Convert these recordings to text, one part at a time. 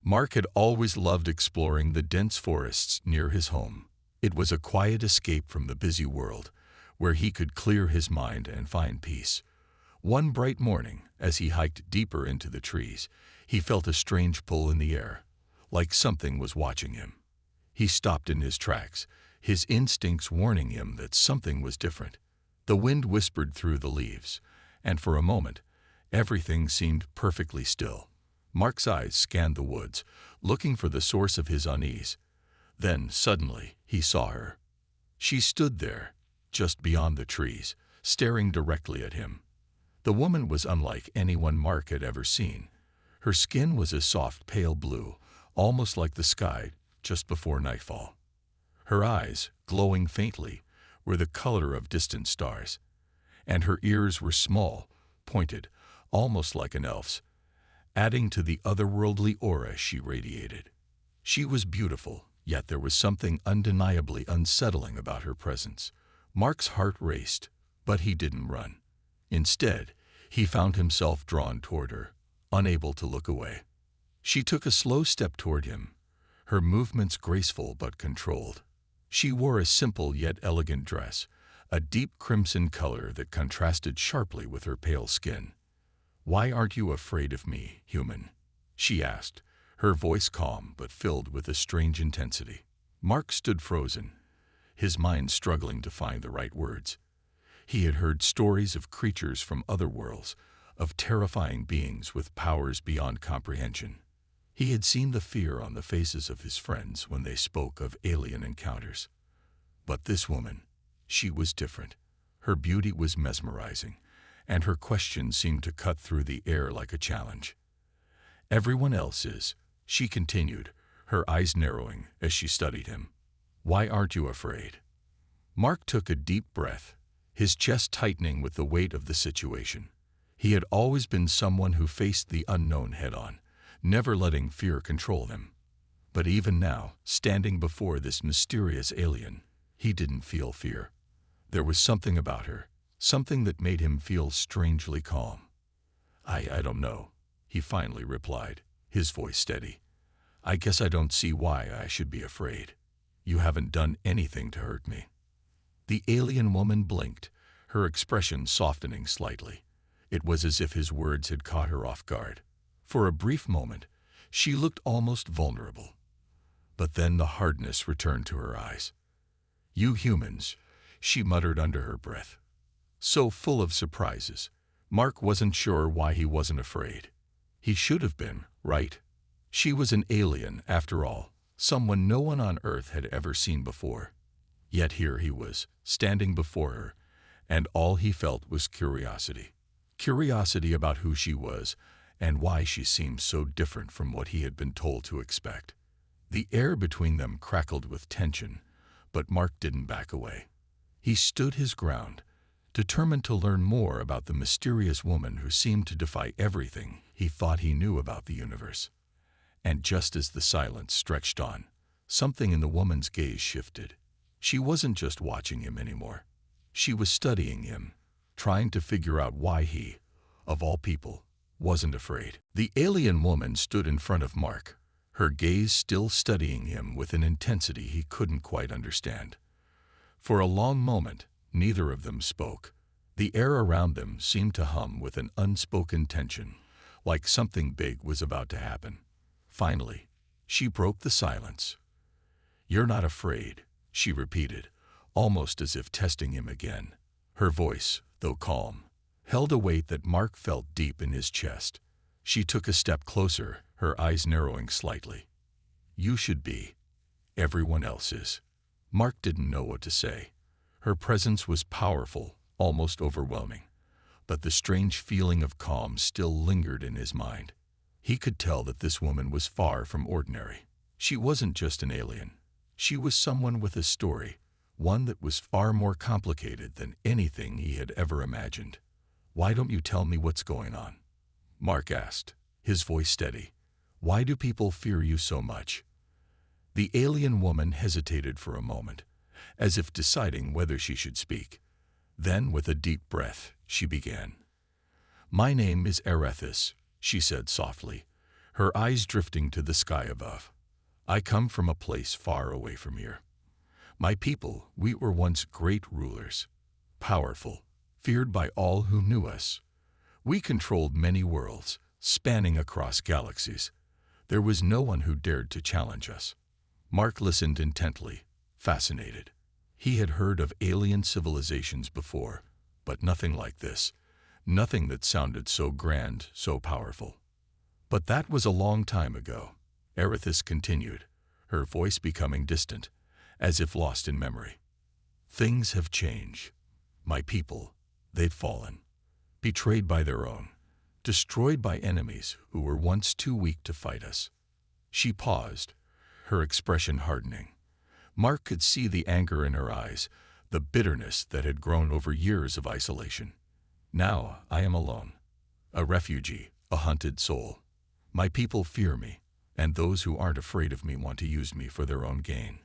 Mark had always loved exploring the dense forests near his home. It was a quiet escape from the busy world, where he could clear his mind and find peace. One bright morning, as he hiked deeper into the trees, he felt a strange pull in the air, like something was watching him. He stopped in his tracks, his instincts warning him that something was different. The wind whispered through the leaves, and for a moment, everything seemed perfectly still. Mark's eyes scanned the woods, looking for the source of his unease. Then, suddenly, he saw her. She stood there, just beyond the trees, staring directly at him. The woman was unlike anyone Mark had ever seen. Her skin was a soft pale blue, almost like the sky just before nightfall. Her eyes, glowing faintly, were the color of distant stars, and her ears were small, pointed, almost like an elf's, adding to the otherworldly aura she radiated. She was beautiful, yet there was something undeniably unsettling about her presence. Mark's heart raced, but he didn't run. Instead, he found himself drawn toward her, unable to look away. She took a slow step toward him, her movements graceful but controlled. She wore a simple yet elegant dress, a deep crimson color that contrasted sharply with her pale skin. "Why aren't you afraid of me, human?" she asked, her voice calm but filled with a strange intensity. Mark stood frozen, his mind struggling to find the right words. He had heard stories of creatures from other worlds, of terrifying beings with powers beyond comprehension. He had seen the fear on the faces of his friends when they spoke of alien encounters. But this woman, she was different. Her beauty was mesmerizing, and her questions seemed to cut through the air like a challenge. "Everyone else is," she continued, her eyes narrowing as she studied him. "Why aren't you afraid?" Mark took a deep breath, his chest tightening with the weight of the situation. He had always been someone who faced the unknown head-on, never letting fear control him. But even now, standing before this mysterious alien, he didn't feel fear. There was something about her, something that made him feel strangely calm. I don't know," he finally replied, his voice steady. "I guess I don't see why I should be afraid. You haven't done anything to hurt me." The alien woman blinked, her expression softening slightly. It was as if his words had caught her off guard. For a brief moment, she looked almost vulnerable. But then the hardness returned to her eyes. "You humans," she muttered under her breath. So full of surprises, Mark wasn't sure why he wasn't afraid. He should have been, right? She was an alien, after all, someone no one on Earth had ever seen before. Yet here he was, standing before her, and all he felt was curiosity. Curiosity about who she was, and why she seemed so different from what he had been told to expect. The air between them crackled with tension, but Mark didn't back away. He stood his ground, determined to learn more about the mysterious woman who seemed to defy everything he thought he knew about the universe. And just as the silence stretched on, something in the woman's gaze shifted. She wasn't just watching him anymore. She was studying him, trying to figure out why he, of all people, wasn't afraid. The alien woman stood in front of Mark, her gaze still studying him with an intensity he couldn't quite understand. For a long moment, neither of them spoke. The air around them seemed to hum with an unspoken tension, like something big was about to happen. Finally, she broke the silence. "You're not afraid," she repeated, almost as if testing him again. Her voice, though calm, held a weight that Mark felt deep in his chest. She took a step closer, her eyes narrowing slightly. "You should be. Everyone else is." Mark didn't know what to say. Her presence was powerful, almost overwhelming, but the strange feeling of calm still lingered in his mind. He could tell that this woman was far from ordinary. She wasn't just an alien. She was someone with a story, one that was far more complicated than anything he had ever imagined. "Why don't you tell me what's going on?" Mark asked, his voice steady. "Why do people fear you so much?" The alien woman hesitated for a moment, as if deciding whether she should speak. Then, with a deep breath, she began. "My name is Erethus," she said softly, her eyes drifting to the sky above. I come from a place far away from here. My people, we were once great rulers, powerful, feared by all who knew us. We controlled many worlds, spanning across galaxies. There was no one who dared to challenge us. Mark listened intently, fascinated. He had heard of alien civilizations before, but nothing like this. Nothing that sounded so grand, so powerful. But that was a long time ago. Erithis continued, her voice becoming distant, as if lost in memory. Things have changed. My people, they've fallen. Betrayed by their own. Destroyed by enemies who were once too weak to fight us. She paused, her expression hardening. Mark could see the anger in her eyes, the bitterness that had grown over years of isolation. Now I am alone. A refugee, a hunted soul. My people fear me, and those who aren't afraid of me want to use me for their own gain.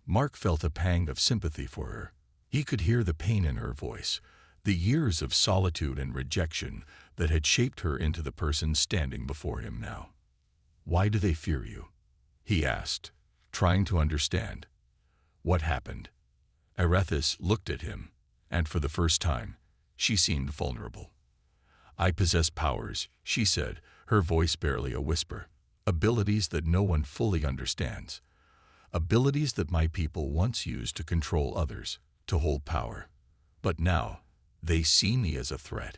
Mark felt a pang of sympathy for her. He could hear the pain in her voice, the years of solitude and rejection that had shaped her into the person standing before him now. Why do they fear you? He asked, trying to understand. What happened? Erithis looked at him, and for the first time, she seemed vulnerable. I possess powers, she said, her voice barely a whisper. Abilities that no one fully understands. Abilities that my people once used to control others, to hold power. But now, they see me as a threat.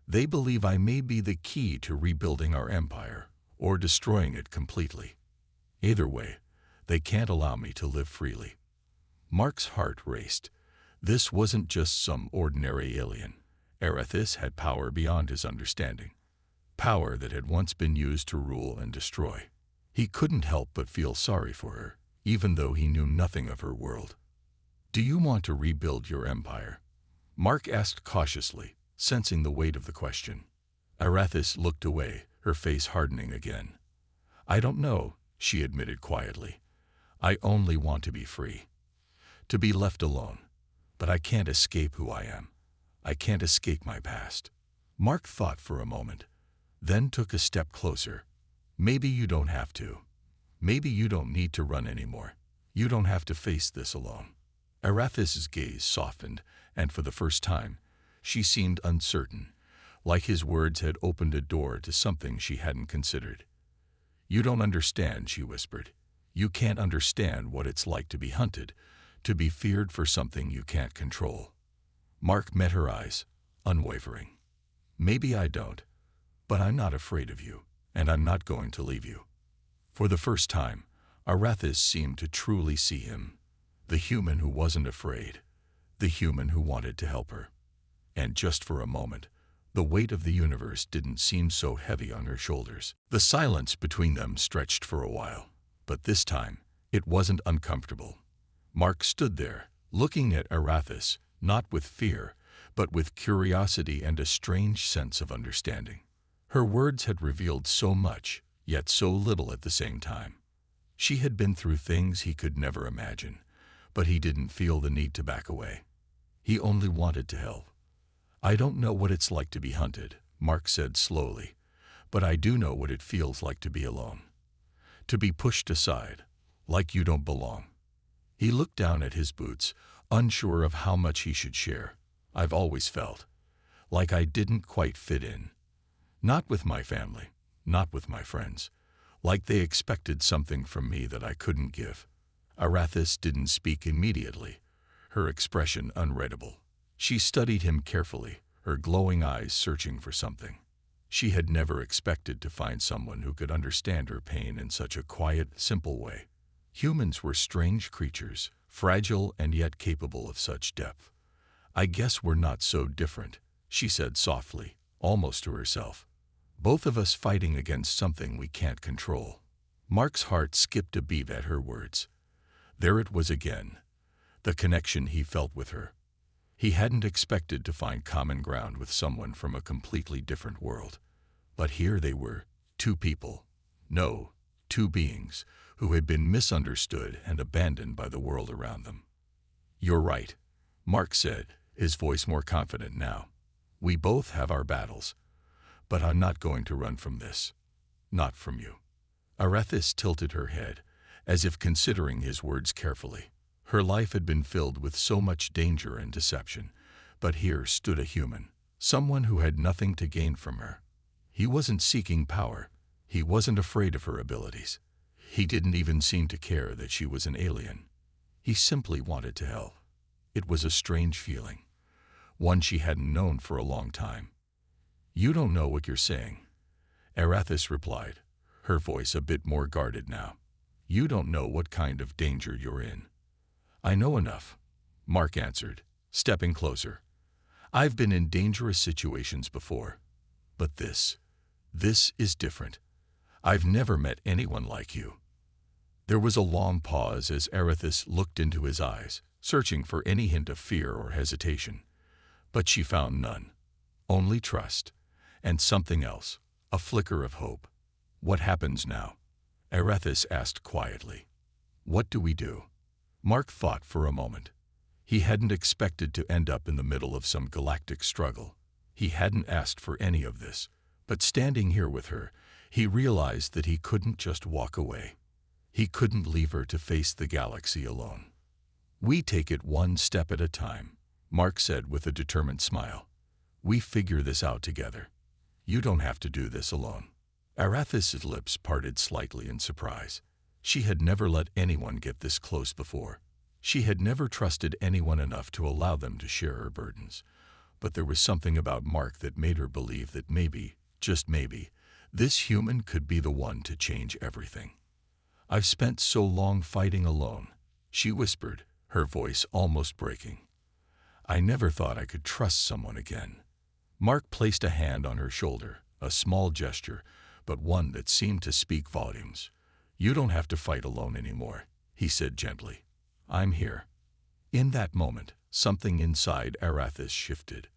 They believe I may be the key to rebuilding our empire, or destroying it completely. Either way, they can't allow me to live freely. Mark's heart raced. This wasn't just some ordinary alien. Erithis had power beyond his understanding. Power that had once been used to rule and destroy. He couldn't help but feel sorry for her, even though he knew nothing of her world. Do you want to rebuild your empire? Mark asked cautiously, sensing the weight of the question. Erithis looked away, her face hardening again. I don't know, she admitted quietly. I only want to be free. To be left alone. But I can't escape who I am. I can't escape my past. Mark thought for a moment, then took a step closer. Maybe you don't have to. Maybe you don't need to run anymore. You don't have to face this alone. Erithis' gaze softened, and for the first time, she seemed uncertain, like his words had opened a door to something she hadn't considered. You don't understand, she whispered. You can't understand what it's like to be hunted, to be feared for something you can't control. Mark met her eyes, unwavering. Maybe I don't, but I'm not afraid of you, and I'm not going to leave you. For the first time, Erithis seemed to truly see him, the human who wasn't afraid, the human who wanted to help her. And just for a moment, the weight of the universe didn't seem so heavy on her shoulders. The silence between them stretched for a while, but this time, it wasn't uncomfortable. Mark stood there, looking at Erithis, not with fear, but with curiosity and a strange sense of understanding. Her words had revealed so much, yet so little at the same time. She had been through things he could never imagine, but he didn't feel the need to back away. He only wanted to help. I don't know what it's like to be hunted, Mark said slowly, but I do know what it feels like to be alone. To be pushed aside, like you don't belong. He looked down at his boots, unsure of how much he should share. I've always felt like I didn't quite fit in. Not with my family, not with my friends. Like they expected something from me that I couldn't give. Erithis didn't speak immediately, her expression unreadable. She studied him carefully, her glowing eyes searching for something. She had never expected to find someone who could understand her pain in such a quiet, simple way. Humans were strange creatures, fragile and yet capable of such depth. I guess we're not so different, she said softly, almost to herself. Both of us fighting against something we can't control. Mark's heart skipped a beat at her words. There it was again, the connection he felt with her. He hadn't expected to find common ground with someone from a completely different world. But here they were, two people. No, two beings who had been misunderstood and abandoned by the world around them. You're right, Mark said, his voice more confident now. We both have our battles, but I'm not going to run from this. Not from you. Arethys tilted her head, as if considering his words carefully. Her life had been filled with so much danger and deception, but here stood a human, someone who had nothing to gain from her. He wasn't seeking power. He wasn't afraid of her abilities. He didn't even seem to care that she was an alien. He simply wanted to help. It was a strange feeling, one she hadn't known for a long time. "You don't know what you're saying," Arethys replied, her voice a bit more guarded now. "You don't know what kind of danger you're in." "I know enough," Mark answered, stepping closer. "I've been in dangerous situations before. But this is different. I've never met anyone like you." There was a long pause as Arethys looked into his eyes, searching for any hint of fear or hesitation. But she found none. Only trust. And something else, a flicker of hope. "What happens now?" Arethys asked quietly. "What do we do?" Mark thought for a moment. He hadn't expected to end up in the middle of some galactic struggle. He hadn't asked for any of this. But standing here with her, he realized that he couldn't just walk away. He couldn't leave her to face the galaxy alone. "We take it one step at a time," Mark said with a determined smile. "We figure this out together. You don't have to do this alone." Arethys' lips parted slightly in surprise. She had never let anyone get this close before. She had never trusted anyone enough to allow them to share her burdens. But there was something about Mark that made her believe that maybe, just maybe, this human could be the one to change everything. "I've spent so long fighting alone," she whispered, her voice almost breaking. "I never thought I could trust someone again." Mark placed a hand on her shoulder, a small gesture, but one that seemed to speak volumes. "You don't have to fight alone anymore," he said gently. "I'm here." In that moment, something inside Arethys shifted.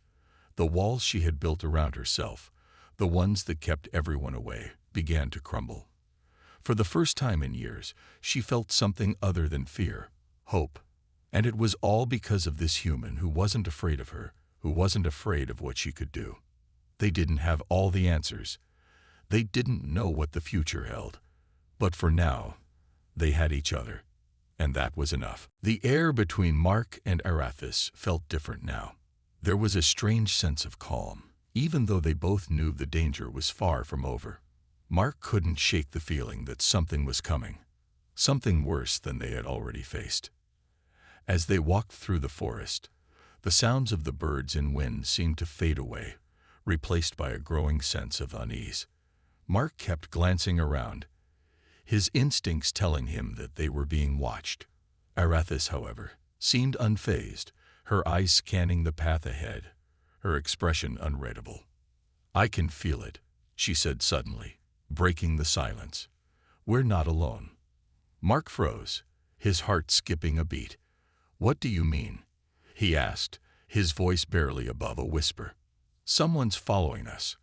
The walls she had built around herself, the ones that kept everyone away, began to crumble. For the first time in years, she felt something other than fear, hope. And it was all because of this human who wasn't afraid of her, who wasn't afraid of what she could do. They didn't have all the answers. They didn't know what the future held. But for now, they had each other. And that was enough. The air between Mark and Arethys felt different now. There was a strange sense of calm, even though they both knew the danger was far from over. Mark couldn't shake the feeling that something was coming, something worse than they had already faced. As they walked through the forest, the sounds of the birds and wind seemed to fade away, replaced by a growing sense of unease. Mark kept glancing around, his instincts telling him that they were being watched. Arethys, however, seemed unfazed, her eyes scanning the path ahead, her expression unreadable. "I can feel it," she said suddenly, breaking the silence. "We're not alone." Mark froze, his heart skipping a beat. "What do you mean?" he asked, his voice barely above a whisper. "Someone's following us,"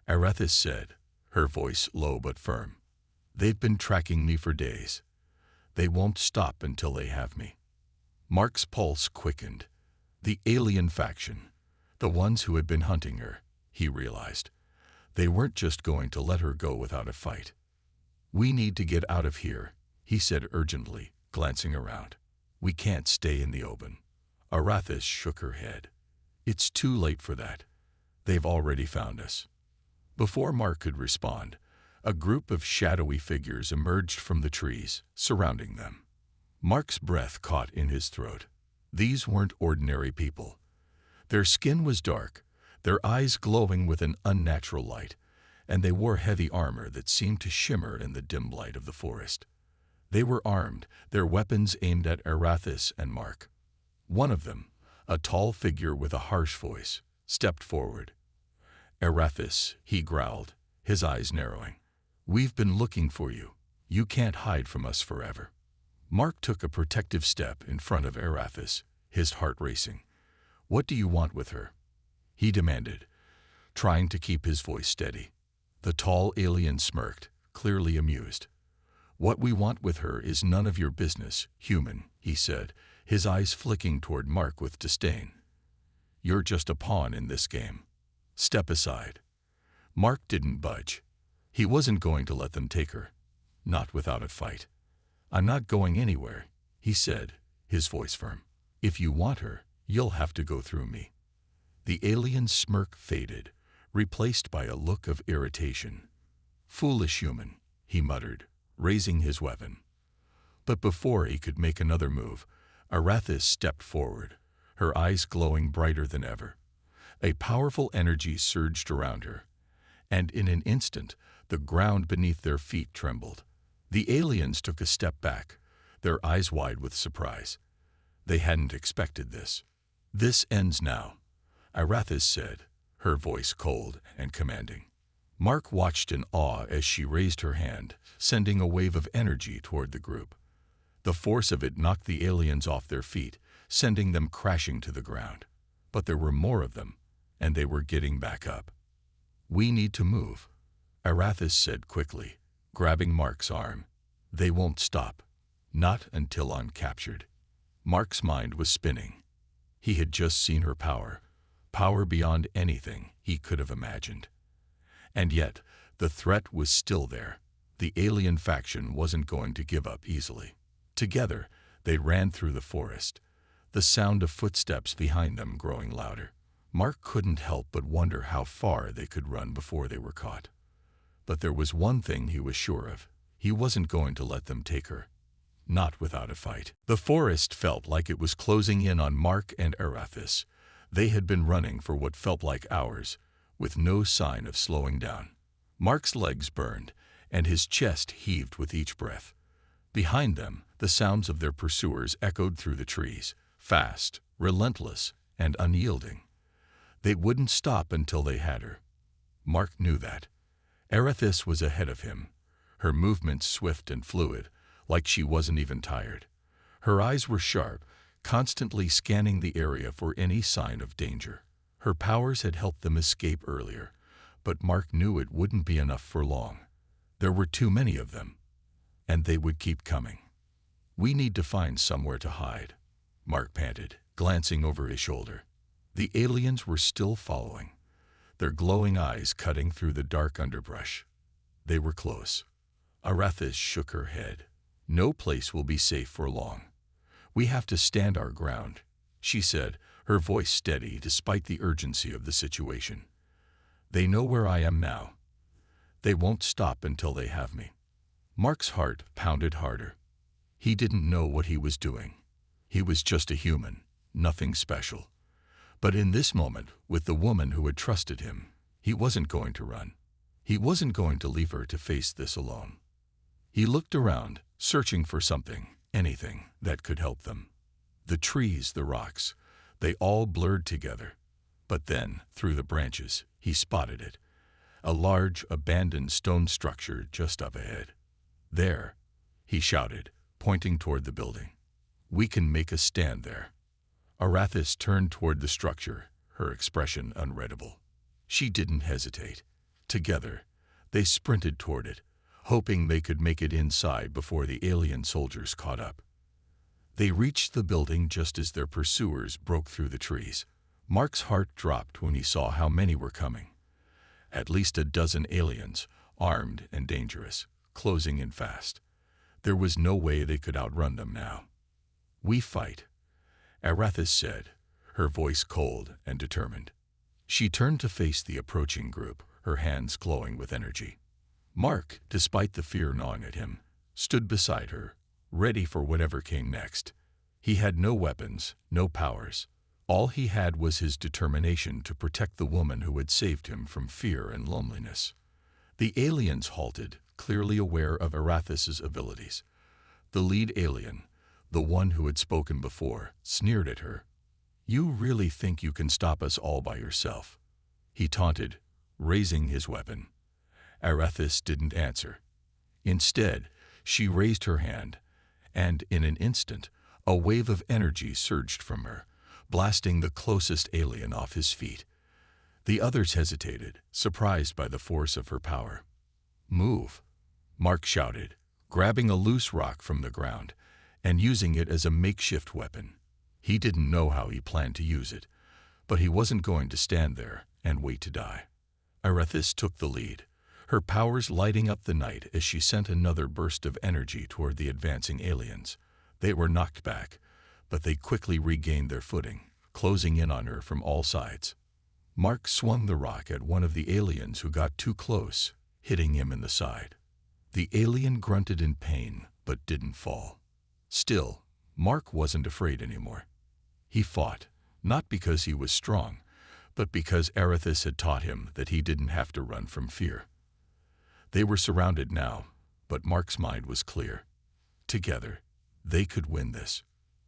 Arethys said, her voice low but firm. "They've been tracking me for days. They won't stop until they have me." Mark's pulse quickened. The alien faction, the ones who had been hunting her, he realized. They weren't just going to let her go without a fight. "We need to get out of here," he said urgently, glancing around. "We can't stay in the open." Arethys shook her head. "It's too late for that. They've already found us." Before Mark could respond, a group of shadowy figures emerged from the trees, surrounding them. Mark's breath caught in his throat. These weren't ordinary people. Their skin was dark, their eyes glowing with an unnatural light, and they wore heavy armor that seemed to shimmer in the dim light of the forest. They were armed, their weapons aimed at Arethys and Mark. One of them, a tall figure with a harsh voice, stepped forward. "Arethys," he growled, his eyes narrowing. "We've been looking for you. You can't hide from us forever." Mark took a protective step in front of Arethys, his heart racing. "What do you want with her?" he demanded, trying to keep his voice steady. The tall alien smirked, clearly amused. "What we want with her is none of your business, human," he said, his eyes flicking toward Mark with disdain. "You're just a pawn in this game. Step aside." Mark didn't budge. He wasn't going to let them take her, not without a fight. "I'm not going anywhere," he said, his voice firm. "If you want her, you'll have to go through me." The alien's smirk faded, replaced by a look of irritation. "Foolish human," he muttered, raising his weapon. But before he could make another move, Arathis stepped forward, her eyes glowing brighter than ever. A powerful energy surged around her, and in an instant, the ground beneath their feet trembled. The aliens took a step back, their eyes wide with surprise. They hadn't expected this. "This ends now," Arathis said, her voice cold and commanding. Mark watched in awe as she raised her hand, sending a wave of energy toward the group. The force of it knocked the aliens off their feet, sending them crashing to the ground. But there were more of them, and they were getting back up. "We need to move," Arathis said quickly, grabbing Mark's arm. "They won't stop. Not until I'm captured." Mark's mind was spinning. He had just seen her power beyond anything he could have imagined. And yet, the threat was still there. The alien faction wasn't going to give up easily. Together, they ran through the forest, the sound of footsteps behind them growing louder. Mark couldn't help but wonder how far they could run before they were caught. But there was one thing he was sure of. He wasn't going to let them take her. Not without a fight. The forest felt like it was closing in on Mark and Arathis. They had been running for what felt like hours, with no sign of slowing down. Mark's legs burned, and his chest heaved with each breath. Behind them, the sounds of their pursuers echoed through the trees, fast, relentless, and unyielding. They wouldn't stop until they had her. Mark knew that. Arathis was ahead of him, her movements swift and fluid, like she wasn't even tired. Her eyes were sharp, constantly scanning the area for any sign of danger. Her powers had helped them escape earlier, but Mark knew it wouldn't be enough for long. There were too many of them, and they would keep coming. "We need to find somewhere to hide," Mark panted, glancing over his shoulder. The aliens were still following, their glowing eyes cutting through the dark underbrush. They were close. Arathis shook her head. "No place will be safe for long. We have to stand our ground," she said, her voice steady despite the urgency of the situation. "They know where I am now. They won't stop until they have me." Mark's heart pounded harder. He didn't know what he was doing. He was just a human, nothing special. But in this moment, with the woman who had trusted him, he wasn't going to run. He wasn't going to leave her to face this alone. He looked around, searching for something, anything, that could help them. The trees, the rocks, they all blurred together. But then, through the branches, he spotted it. A large, abandoned stone structure just up ahead. "There," he shouted, pointing toward the building. "We can make a stand there." Arathis turned toward the structure, her expression unreadable. She didn't hesitate. Together, they sprinted toward it, hoping they could make it inside before the alien soldiers caught up. They reached the building just as their pursuers broke through the trees. Mark's heart dropped when he saw how many were coming. At least a dozen aliens, armed and dangerous, closing in fast. There was no way they could outrun them now. "We fight," Arathis said, her voice cold and determined. She turned to face the approaching group, her hands glowing with energy. Mark, despite the fear gnawing at him, stood beside her, ready for whatever came next. He had no weapons, no powers. All he had was his determination to protect the woman who had saved him from fear and loneliness. The aliens halted, clearly aware of Arathis's abilities. The lead alien, the one who had spoken before, sneered at her. "You really think you can stop us all by yourself?" he taunted, raising his weapon. Arathis didn't answer. Instead, she raised her hand, and in an instant, a wave of energy surged from her, blasting the closest alien off his feet. The others hesitated, surprised by the force of her power. "Move," Mark shouted, grabbing a loose rock from the ground and using it as a makeshift weapon. He didn't know how he planned to use it, but he wasn't going to stand there and wait to die. Arathis took the lead, her powers lighting up the night as she sent another burst of energy toward the advancing aliens. They were knocked back, but they quickly regained their footing, closing in on her from all sides. Mark swung the rock at one of the aliens who got too close, hitting him in the side. The alien grunted in pain, but didn't fall. Still, Mark wasn't afraid anymore. He fought, not because he was strong, but because Arethys had taught him that he didn't have to run from fear. They were surrounded now, but Mark's mind was clear. Together, they could win this.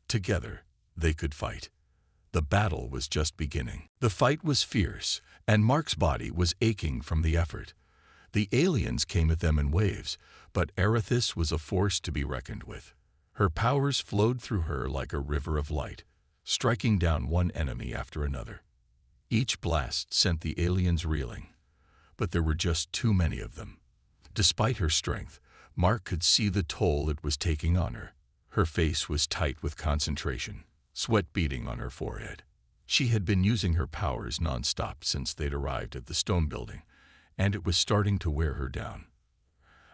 Together, they could fight. The battle was just beginning. The fight was fierce, and Mark's body was aching from the effort. The aliens came at them in waves, but Arethys was a force to be reckoned with. Her powers flowed through her like a river of light, striking down one enemy after another. Each blast sent the aliens reeling, but there were just too many of them. Despite her strength, Mark could see the toll it was taking on her. Her face was tight with concentration, sweat beading on her forehead. She had been using her powers non-stop since they'd arrived at the stone building, and it was starting to wear her down.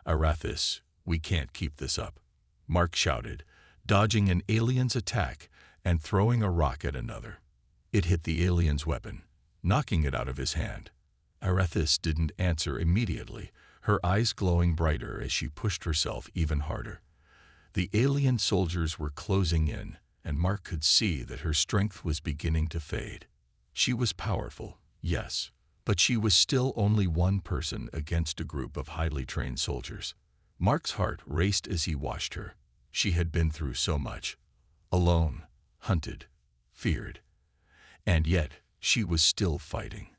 "Arethys, we can't keep this up," Mark shouted, dodging an alien's attack and throwing a rock at another. It hit the alien's weapon, knocking it out of his hand. Arethys didn't answer immediately, her eyes glowing brighter as she pushed herself even harder. The alien soldiers were closing in, and Mark could see that her strength was beginning to fade. She was powerful, yes, but she was still only one person against a group of highly trained soldiers. Mark's heart raced as he watched her. She had been through so much. Alone, hunted, feared. And yet, she was still fighting.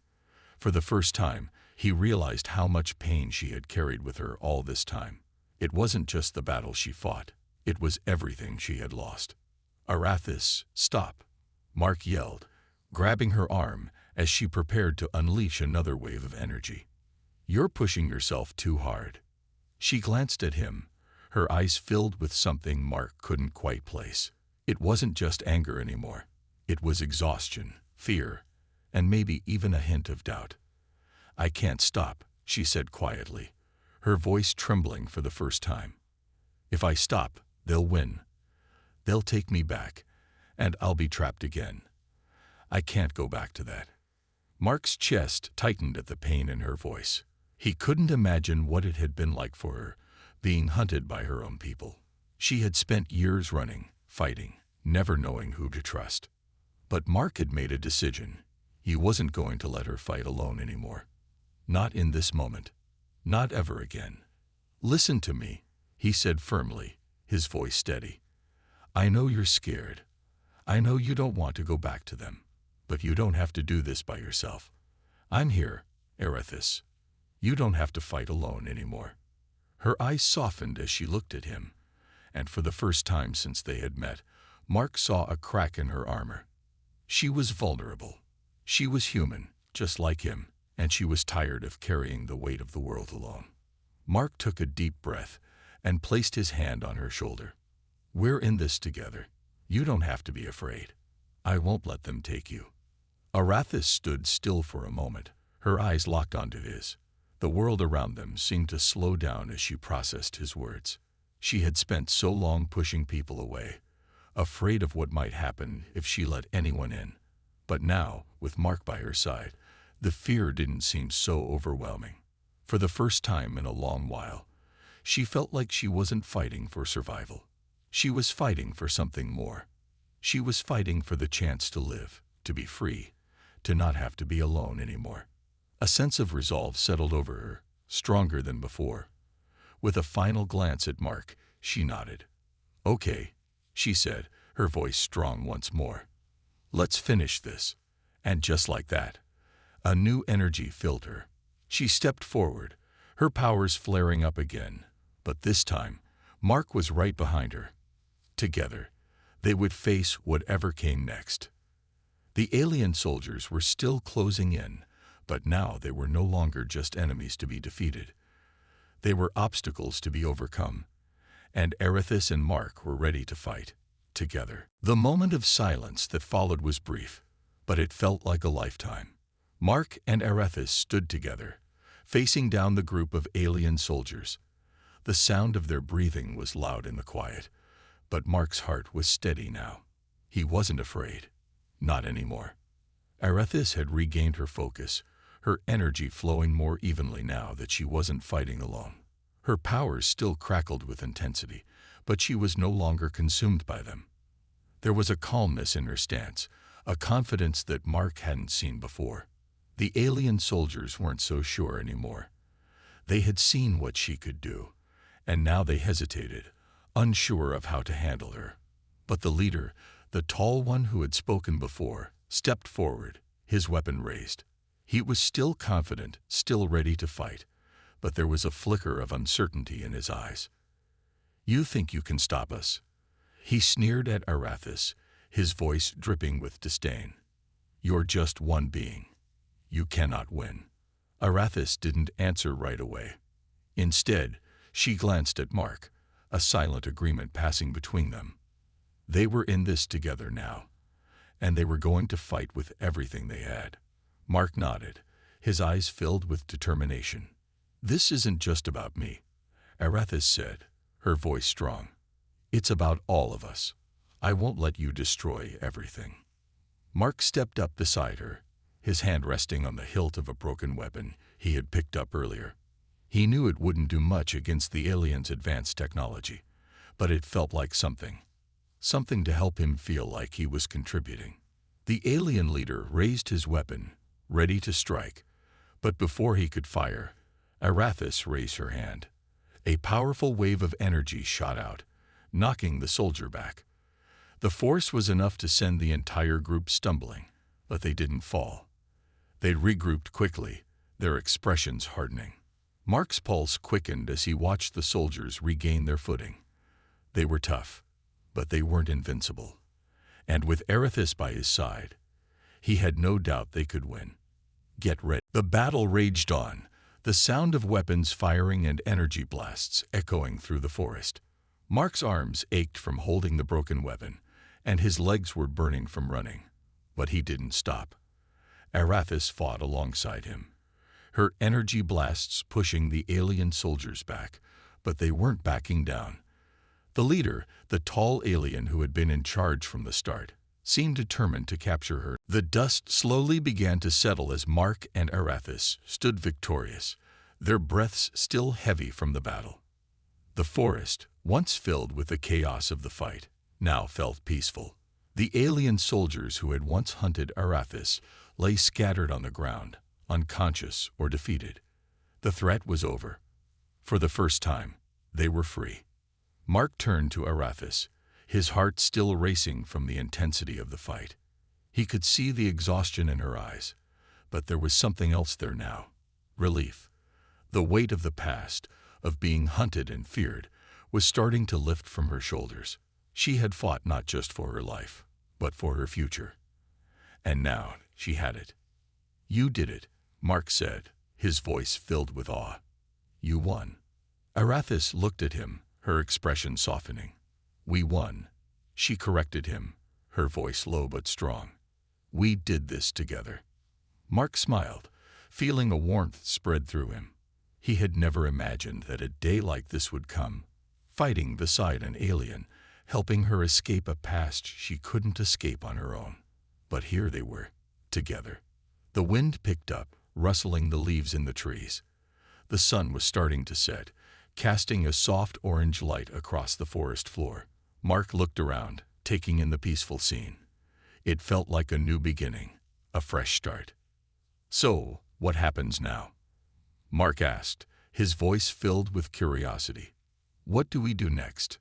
For the first time, he realized how much pain she had carried with her all this time. It wasn't just the battle she fought. It was everything she had lost. "Arethys, stop," Mark yelled, grabbing her arm as she prepared to unleash another wave of energy. "You're pushing yourself too hard." She glanced at him, her eyes filled with something Mark couldn't quite place. It wasn't just anger anymore. It was exhaustion, fear, and maybe even a hint of doubt. "I can't stop," she said quietly, her voice trembling for the first time. "If I stop, they'll win. They'll take me back, and I'll be trapped again. I can't go back to that." Mark's chest tightened at the pain in her voice. He couldn't imagine what it had been like for her, being hunted by her own people. She had spent years running, fighting, never knowing who to trust. But Mark had made a decision. He wasn't going to let her fight alone anymore. Not in this moment. Not ever again. "Listen to me," he said firmly, his voice steady. "I know you're scared. I know you don't want to go back to them. But you don't have to do this by yourself. I'm here, Arethys. You don't have to fight alone anymore." Her eyes softened as she looked at him, and for the first time since they had met, Mark saw a crack in her armor. She was vulnerable. She was human, just like him, and she was tired of carrying the weight of the world alone. Mark took a deep breath and placed his hand on her shoulder. "We're in this together. You don't have to be afraid. I won't let them take you." Arethys stood still for a moment, her eyes locked onto his. The world around them seemed to slow down as she processed his words. She had spent so long pushing people away, afraid of what might happen if she let anyone in. But now, with Mark by her side, the fear didn't seem so overwhelming. For the first time in a long while, she felt like she wasn't fighting for survival. She was fighting for something more. She was fighting for the chance to live, to be free, to not have to be alone anymore. A sense of resolve settled over her, stronger than before. With a final glance at Mark, she nodded. "Okay," she said, her voice strong once more. "Let's finish this." And just like that, a new energy filled her. She stepped forward, her powers flaring up again. But this time, Mark was right behind her. Together, they would face whatever came next. The alien soldiers were still closing in, but now they were no longer just enemies to be defeated. They were obstacles to be overcome, and Arethys and Mark were ready to fight, together. The moment of silence that followed was brief, but it felt like a lifetime. Mark and Arethys stood together, facing down the group of alien soldiers. The sound of their breathing was loud in the quiet, but Mark's heart was steady now. He wasn't afraid. Not anymore. Arethys had regained her focus, her energy flowing more evenly now that she wasn't fighting alone. Her powers still crackled with intensity, but she was no longer consumed by them. There was a calmness in her stance, a confidence that Mark hadn't seen before. The alien soldiers weren't so sure anymore. They had seen what she could do, and now they hesitated, unsure of how to handle her. But the leader, the tall one who had spoken before, stepped forward, his weapon raised. He was still confident, still ready to fight, but there was a flicker of uncertainty in his eyes. "You think you can stop us?" He sneered at Arethys, his voice dripping with disdain. "You're just one being. You cannot win." Arethys didn't answer right away. Instead, she glanced at Mark, a silent agreement passing between them. They were in this together now, and they were going to fight with everything they had. Mark nodded, his eyes filled with determination. "This isn't just about me," Arethys said, her voice strong. "It's about all of us. I won't let you destroy everything." Mark stepped up beside her, his hand resting on the hilt of a broken weapon he had picked up earlier. He knew it wouldn't do much against the aliens' advanced technology, but it felt like something to help him feel like he was contributing. The alien leader raised his weapon, ready to strike, but before he could fire, Arethys raised her hand. A powerful wave of energy shot out, knocking the soldier back. The force was enough to send the entire group stumbling, but they didn't fall. They regrouped quickly, their expressions hardening. Mark's pulse quickened as he watched the soldiers regain their footing. They were tough, but they weren't invincible. And with Arethys by his side, he had no doubt they could win. "Get ready." The battle raged on, the sound of weapons firing and energy blasts echoing through the forest. Mark's arms ached from holding the broken weapon, and his legs were burning from running. But he didn't stop. Arethys fought alongside him, her energy blasts pushing the alien soldiers back, but they weren't backing down. The leader, the tall alien who had been in charge from the start, seemed determined to capture her. The dust slowly began to settle as Mark and Arethys stood victorious, their breaths still heavy from the battle. The forest, once filled with the chaos of the fight, now felt peaceful. The alien soldiers who had once hunted Arethys lay scattered on the ground, unconscious or defeated. The threat was over. For the first time, they were free. Mark turned to Arethys, his heart still racing from the intensity of the fight. He could see the exhaustion in her eyes, but there was something else there now. Relief. The weight of the past, of being hunted and feared, was starting to lift from her shoulders. She had fought not just for her life, but for her future. And now she had it. "You did it," Mark said, his voice filled with awe. "You won." Arethys looked at him, her expression softening. "We won." She corrected him, her voice low but strong. "We did this together." Mark smiled, feeling a warmth spread through him. He had never imagined that a day like this would come, fighting beside an alien, helping her escape a past she couldn't escape on her own. But here they were, together. The wind picked up, rustling the leaves in the trees. The sun was starting to set, casting a soft orange light across the forest floor. Mark looked around, taking in the peaceful scene. It felt like a new beginning, a fresh start. "So, what happens now?" Mark asked, his voice filled with curiosity. "What do we do next?"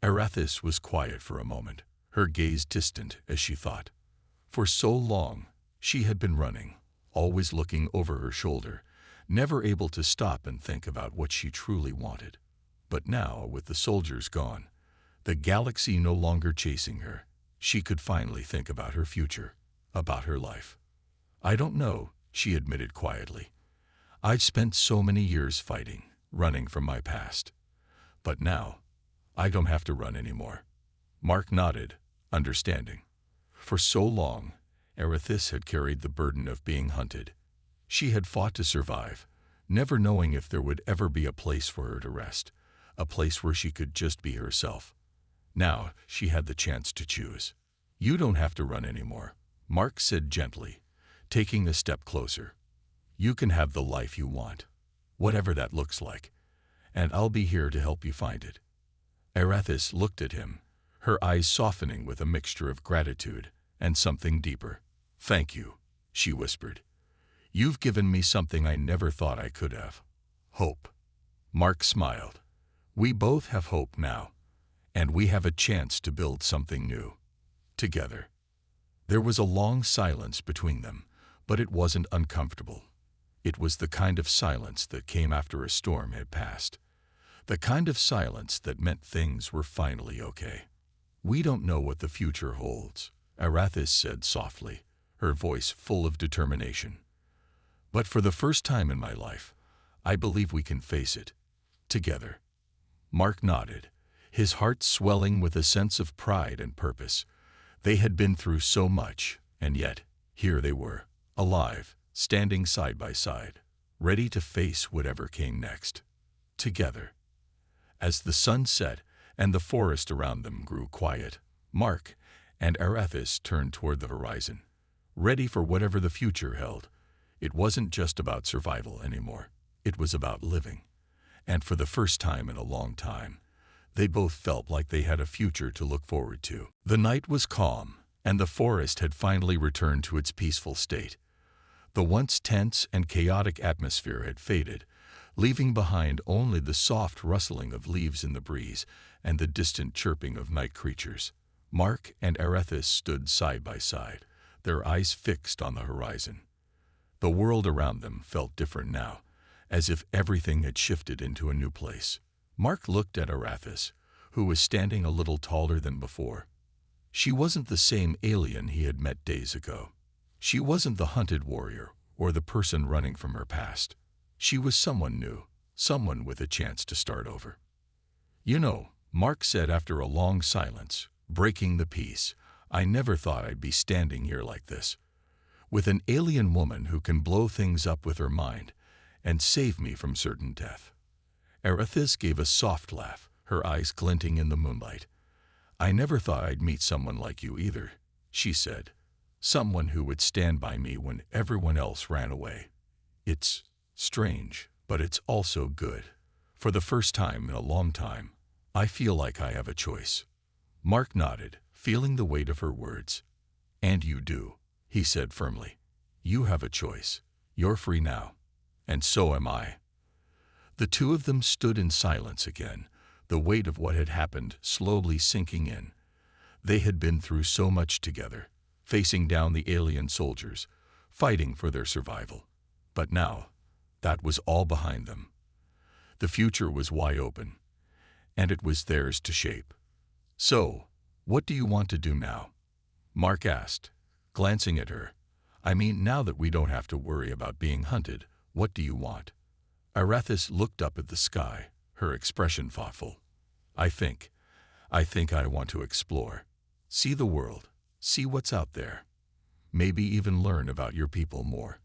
Arethys was quiet for a moment, her gaze distant as she thought. For so long, she had been running, always looking over her shoulder, never able to stop and think about what she truly wanted. But now, with the soldiers gone, the galaxy no longer chasing her, she could finally think about her future, about her life. "I don't know," she admitted quietly. "I've spent so many years fighting, running from my past. But now, I don't have to run anymore." Mark nodded, understanding. For so long, Arethys had carried the burden of being hunted. She had fought to survive, never knowing if there would ever be a place for her to rest, a place where she could just be herself. Now she had the chance to choose. "You don't have to run anymore," Mark said gently, taking a step closer. "You can have the life you want, whatever that looks like, and I'll be here to help you find it." Arathis looked at him, her eyes softening with a mixture of gratitude and something deeper. "Thank you," she whispered. "You've given me something I never thought I could have. Hope." Mark smiled. "We both have hope now, and we have a chance to build something new. Together." There was a long silence between them, but it wasn't uncomfortable. It was the kind of silence that came after a storm had passed. The kind of silence that meant things were finally okay. "We don't know what the future holds," Arathis said softly, her voice full of determination. "But for the first time in my life, I believe we can face it. Together." Mark nodded, his heart swelling with a sense of pride and purpose. They had been through so much, and yet, here they were, alive, standing side by side, ready to face whatever came next. Together. As the sun set and the forest around them grew quiet, Mark and Arathis turned toward the horizon, ready for whatever the future held. It wasn't just about survival anymore. It was about living. And for the first time in a long time, they both felt like they had a future to look forward to. The night was calm, and the forest had finally returned to its peaceful state. The once tense and chaotic atmosphere had faded, leaving behind only the soft rustling of leaves in the breeze and the distant chirping of night creatures. Mark and Arathis stood side by side, their eyes fixed on the horizon. The world around them felt different now, as if everything had shifted into a new place. Mark looked at Arathis, who was standing a little taller than before. She wasn't the same alien he had met days ago. She wasn't the hunted warrior or the person running from her past. She was someone new, someone with a chance to start over. "You know," Mark said after a long silence, breaking the peace, "I never thought I'd be standing here like this, with an alien woman who can blow things up with her mind and save me from certain death." Arathis gave a soft laugh, her eyes glinting in the moonlight. "I never thought I'd meet someone like you either," she said. "Someone who would stand by me when everyone else ran away. It's strange, but it's also good. For the first time in a long time, I feel like I have a choice." Mark nodded, feeling the weight of her words. "And you do," he said firmly. "You have a choice. You're free now. And so am I." The two of them stood in silence again, the weight of what had happened slowly sinking in. They had been through so much together, facing down the alien soldiers, fighting for their survival. But now, that was all behind them. The future was wide open, and it was theirs to shape. "So, what do you want to do now?" Mark asked, glancing at her. "I mean, now that we don't have to worry about being hunted, what do you want?" Arathis looked up at the sky, her expression thoughtful. I think I want to explore. See the world, see what's out there. Maybe even learn about your people more.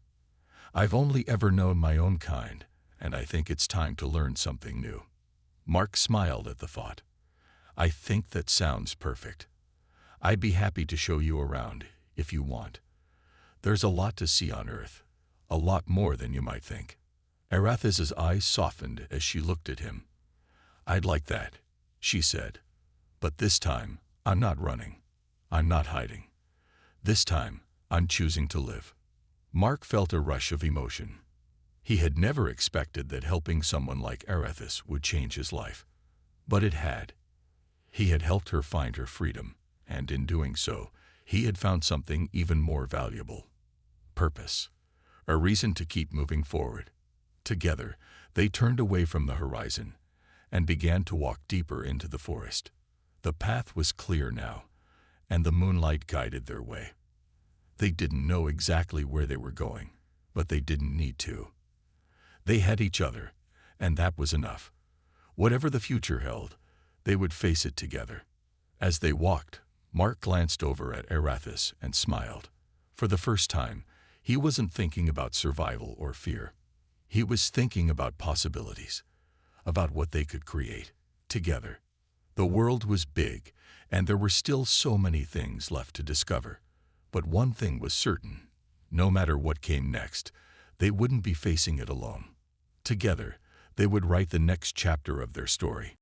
I've only ever known my own kind, and I think it's time to learn something new." Mark smiled at the thought. "I think that sounds perfect. I'd be happy to show you around, if you want. There's a lot to see on Earth, a lot more than you might think." Arathis's eyes softened as she looked at him. "I'd like that," she said. "But this time, I'm not running. I'm not hiding. This time, I'm choosing to live." Mark felt a rush of emotion. He had never expected that helping someone like Arathis would change his life. But it had. He had helped her find her freedom, and in doing so, he had found something even more valuable. Purpose. A reason to keep moving forward. Together, they turned away from the horizon and began to walk deeper into the forest. The path was clear now, and the moonlight guided their way. They didn't know exactly where they were going, but they didn't need to. They had each other, and that was enough. Whatever the future held, they would face it together. As they walked, Mark glanced over at Arathis and smiled. For the first time, he wasn't thinking about survival or fear. He was thinking about possibilities, about what they could create together. The world was big, and there were still so many things left to discover. But one thing was certain: no matter what came next, they wouldn't be facing it alone. Together, they would write the next chapter of their story.